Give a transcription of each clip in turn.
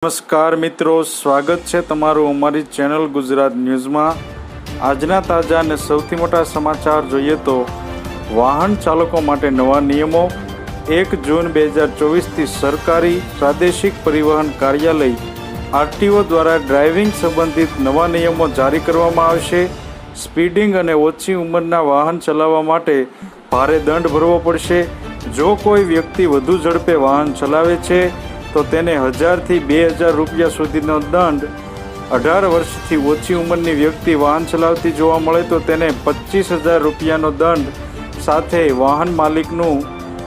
નમસ્કાર મિત્રો, સ્વાગત છે તમારું અમારી ચેનલ ગુજરાત ન્યૂઝમાં। આજના તાજા અને સૌથી મોટા સમાચાર જોઈએ તો વાહન ચાલકો માટે નવા નિયમો 1 જૂન 2024થી સરકારી પ્રાદેશિક પરિવહન કાર્યાલય આરટીઓ દ્વારા ડ્રાઇવિંગ સંબંધિત નવા નિયમો જારી કરવામાં આવશે। સ્પીડિંગ અને ઓછી ઉંમરના વાહન ચલાવવા માટે ભારે દંડ ભરવો પડશે। જો કોઈ વ્યક્તિ વધુ ઝડપે વાહન ચલાવે છે તો તેને 1000 થી 2000 રૂપિયા સુધીનો દંડ, 18 વર્ષથી ઓછી ઉંમરની વ્યક્તિ વાહન ચલાવતી જોવા મળે તો તેને 25000 રૂપિયાનો દંડ સાથે વાહન માલિકનું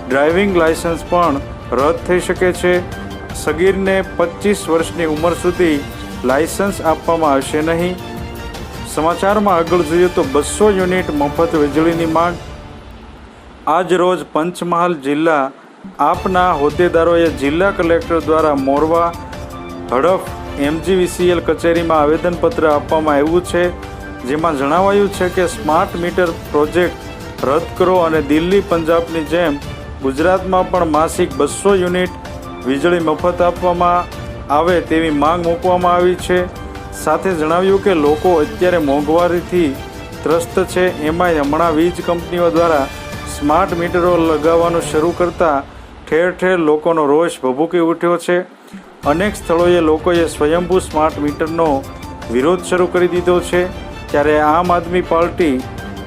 ડ્રાઇવિંગ લાયસન્સ પણ રદ થઈ શકે છે। સગીરને 25 વર્ષની ઉંમર સુધી લાયસન્સ આપવામાં આવશે નહીં। સમાચારમાં આગળ જોઈએ તો 200 યુનિટ મફત વીજળીની માંગ। આજ રોજ પંચમહાલ જિલ્લા આપના હોદ્દેદારોએ જિલ્લા કલેક્ટર દ્વારા મોરવા, હડફ, MGVCL કચેરીમાં આવેદનપત્ર આપવામાં આવ્યું છે, જેમાં જણાવાયું છે કે સ્માર્ટ મીટર પ્રોજેક્ટ રદ કરો અને દિલ્હી, પંજાબની જેમ ગુજરાતમાં પણ માસિક 200 યુનિટ વીજળી મફત આપવામાં આવે તેવી માંગ મૂકવામાં આવી છે। સાથે જણાવ્યું કે લોકો અત્યારે મોંઘવારીથી ત્રસ્ત છે, એમાંય હમણાં વીજ કંપનીઓ દ્વારા સ્માર્ટ મીટરો લગાવવાનું શરૂ કરતા ઠેર ઠેર લોકોનો રોષ ભભૂકી ઉઠ્યો છે। અનેક સ્થળોએ લોકોએ સ્વયંભૂ સ્માર્ટ મીટરનો વિરોધ શરૂ કરી દીધો છે, ત્યારે આમ આદમી પાર્ટી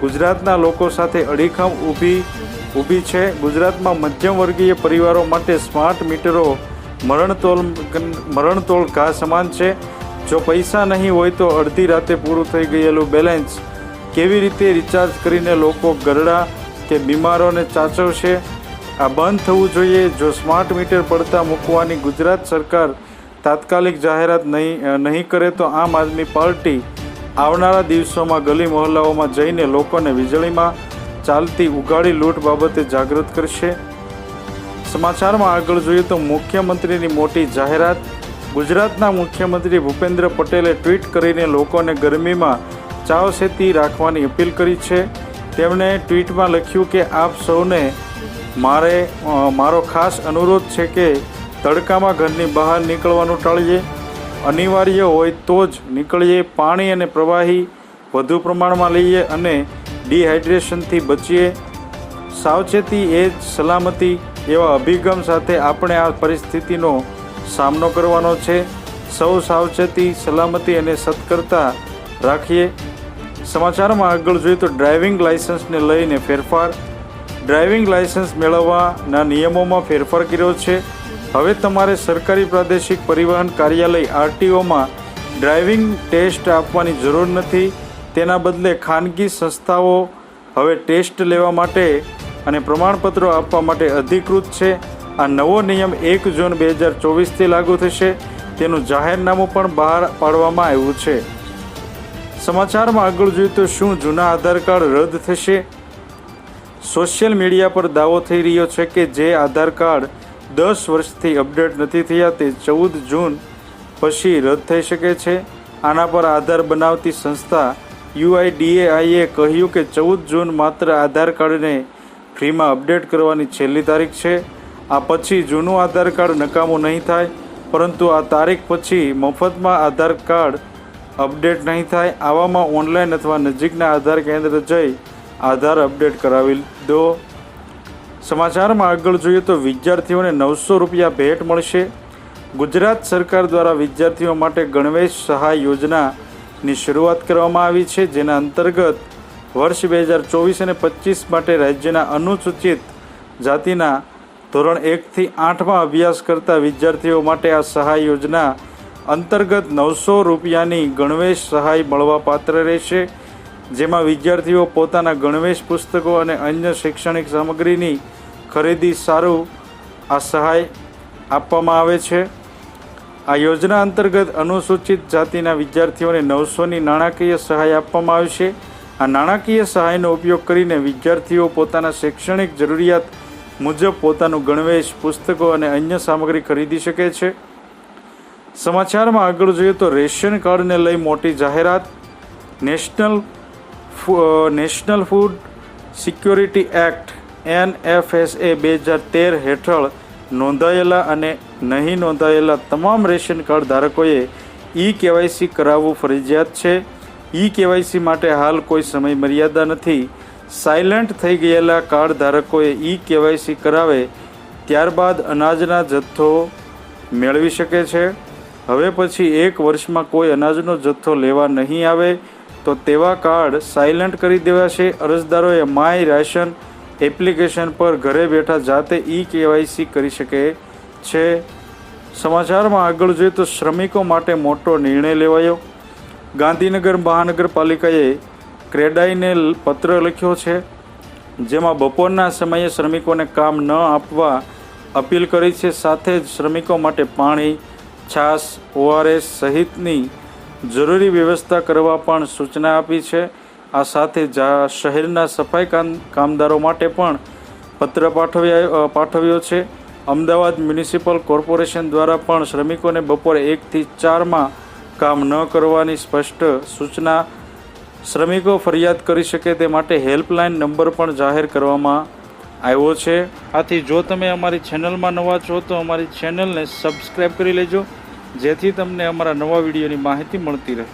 ગુજરાતના લોકો સાથે અડીખમ ઊભી છે। ગુજરાતમાં મધ્યમ વર્ગીય પરિવારો માટે સ્માર્ટ મીટરો મરણતોલ ઘા સમાન છે। જો પૈસા નહીં હોય તો અડધી રાતે પૂરું થઈ ગયેલું બેલેન્સ કેવી રીતે રિચાર્જ કરીને લોકો ગરડા કે બીમારોને ચાચવશે? આ બંધ થવું જોઈએ। જો સ્માર્ટ મીટર પડતા મૂકવાની ગુજરાત સરકાર તાત્કાલિક જાહેરાત નહીં કરે તો આમ આદમી પાર્ટી આવનારા દિવસોમાં ગલી મહોલ્લાઓમાં જઈને લોકોને વીજળીમાં ચાલતી ઉઘાડી લૂંટ બાબતે જાગૃત કરશે। સમાચારમાં આગળ જોઈએ તો મુખ્યમંત્રીની મોટી જાહેરાત। ગુજરાતના મુખ્યમંત્રી ભૂપેન્દ્ર પટેલે ટ્વીટ કરીને લોકોને ગરમીમાં સાવચેતી રાખવાની અપીલ કરી છે। તેમણે ટ્વીટમાં લખ્યું કે આપ સૌને મારો ખાસ અનુરોધ છે કે તડકામાં ઘરની બહાર નીકળવાનું ટાળીએ, અનિવાર્ય હોય તો જ નીકળીએ, પાણી અને પ્રવાહી વધુ પ્રમાણમાં લઈએ અને ડિહાઇડ્રેશનથી બચીએ। સાવચેતી એ જ સલામતી એવા અભિગમ સાથે આપણે આ પરિસ્થિતિનો સામનો કરવાનો છે। સૌ સાવચેતી, સલામતી અને સતર્કતા રાખીએ। સમાચારમાં આગળ જોઈએ તો ડ્રાઇવિંગ લાયસન્સને લઈને ફેરફાર। ડ્રાઇવિંગ લાયસન્સ મેળવવાના નિયમોમાં ફેરફાર કર્યો છે। હવે તમારે સરકારી પ્રાદેશિક પરિવહન કાર્યાલય આરટીઓમાં ડ્રાઇવિંગ ટેસ્ટ આપવાની જરૂર નથી। તેના બદલે ખાનગી સંસ્થાઓ હવે ટેસ્ટ લેવા માટે અને પ્રમાણપત્રો આપવા માટે અધિકૃત છે। આ નવો નિયમ 1 જૂન 2024થી લાગુ થશે। તેનું જાહેરનામું પણ બહાર પાડવામાં આવ્યું છે। સમાચારમાં આગળ જોઈએ તો શું જૂના આધાર કાર્ડ રદ થશે? સોશિયલ મીડિયા પર દાવો થઈ રહ્યો છે કે જે આધાર કાર્ડ 10 વર્ષથી અપડેટ નથી થયા તે 14 જૂન પછી રદ થઈ શકે છે। આના પર આધાર બનાવતી સંસ્થા UIDAIએ કહ્યું કે 14 જૂન માત્ર આધાર કાર્ડને ફ્રીમાં અપડેટ કરવાની છેલ્લી તારીખ છે। આ પછી જૂનું આધાર કાર્ડ નકામું નહીં થાય, પરંતુ આ તારીખ પછી મફતમાં આધાર કાર્ડ અપડેટ નહીં થાય। આવામાં ઓનલાઈન અથવા નજીકના આધાર કેન્દ્ર જઈ આધાર અપડેટ કરાવી દો। સમાચારમાં આગળ જોઈએ તો વિદ્યાર્થીઓને 900 રૂપિયા ભેટ મળશે। ગુજરાત સરકાર દ્વારા વિદ્યાર્થીઓ માટે ગણવેશ સહાય યોજનાની શરૂઆત કરવામાં આવી છે, જેના અંતર્ગત વર્ષ 2024 અને 25 માટે રાજ્યના અનુસૂચિત જાતિના ધોરણ 1 થી 8માં અભ્યાસ કરતા વિદ્યાર્થીઓ માટે આ સહાય યોજના અંતર્ગત 900 રૂપિયાની ગણવેશ સહાય મળવા પાત્ર રહેશે, જેમાં વિદ્યાર્થીઓ પોતાના ગણવેશ પુસ્તકો અને અન્ય શૈક્ષણિક સામગ્રીની ખરીદી સારું આ સહાય આપવામાં આવે છે। આ યોજના અંતર્ગત અનુસૂચિત જાતિના વિદ્યાર્થીઓને 900ની નાણાકીય સહાય આપવામાં આવશે। આ નાણાકીય સહાયનો ઉપયોગ કરીને વિદ્યાર્થીઓ પોતાના શૈક્ષણિક જરૂરિયાત મુજબ પોતાનું ગણવેશ, પુસ્તકો અને અન્ય સામગ્રી ખરીદી શકે છે। સમાચારમાં આગળ જોઈએ તો રેશન કાર્ડને લઈ મોટી જાહેરાત। National food security act NFSA 2013 હેઠળ નોંધાયેલા અને નહીં નોંધાયેલા તમામ રેશન કાર્ડ ધારકોએ ઈ-કેવાયસી કરાવવું ફરજિયાત છે. ઈ-કેવાયસી માટે હાલ કોઈ સમય મર્યાદા નથી. સાયલન્ટ થઈ ગયેલા કાર્ડ ધારકોએ ઈ-કેવાયસી કરાવે ત્યારબાદ અનાજના જથ્થો મેળવી શકે છે. હવે પછી 1 વર્ષમાં કોઈ અનાજનો જથ્થો લેવા નહીં આવે તો તેવા કાર્ડ સાયલન્ટ કરી દેવાશે. અરજદારોએ માય રાશન એપ્લિકેશન પર ઘરે બેઠા જાતે ઈ-કેવાયસી કરી શકે છે. સમાચારમાં આગળ જોઈએ તો શ્રમિકો માટે મોટો નિર્ણય લેવાયો. ગાંધીનગર મહાનગરપાલિકાએ ક્રેડાઈને પત્ર લખ્યો છે, જેમાં બપોરના સમયે શ્રમિકોને કામ ન આપવા અપીલ કરી છે. સાથે જ શ્રમિકો માટે પાણી, છાશ, ORS સહિતની જરૂરી વ્યવસ્થા કરવા પણ સૂચના આપી છે. આ સાથે શહેરના સફાઈ કામદારો માટે પણ પત્ર પાઠવ્યો છે. અમદાવાદ મ્યુનિસિપલ કોર્પોરેશન દ્વારા પણ શ્રમિકોને બપોરે 1 થી 4માં કામ ન કરવાની સ્પષ્ટ સૂચના. શ્રમિકો ફરિયાદ કરી શકે તે માટે હેલ્પલાઇન નંબર પણ જાહેર કરવામાં આવ્યો છે. આથી જો તમે અમારી ચેનલમાં નવા છો તો અમારી ચેનલને સબસ્ક્રાઈબ કરી લેજો, જેથી તમને અમારા નવા વિડીયોની માહિતી મળતી રહે.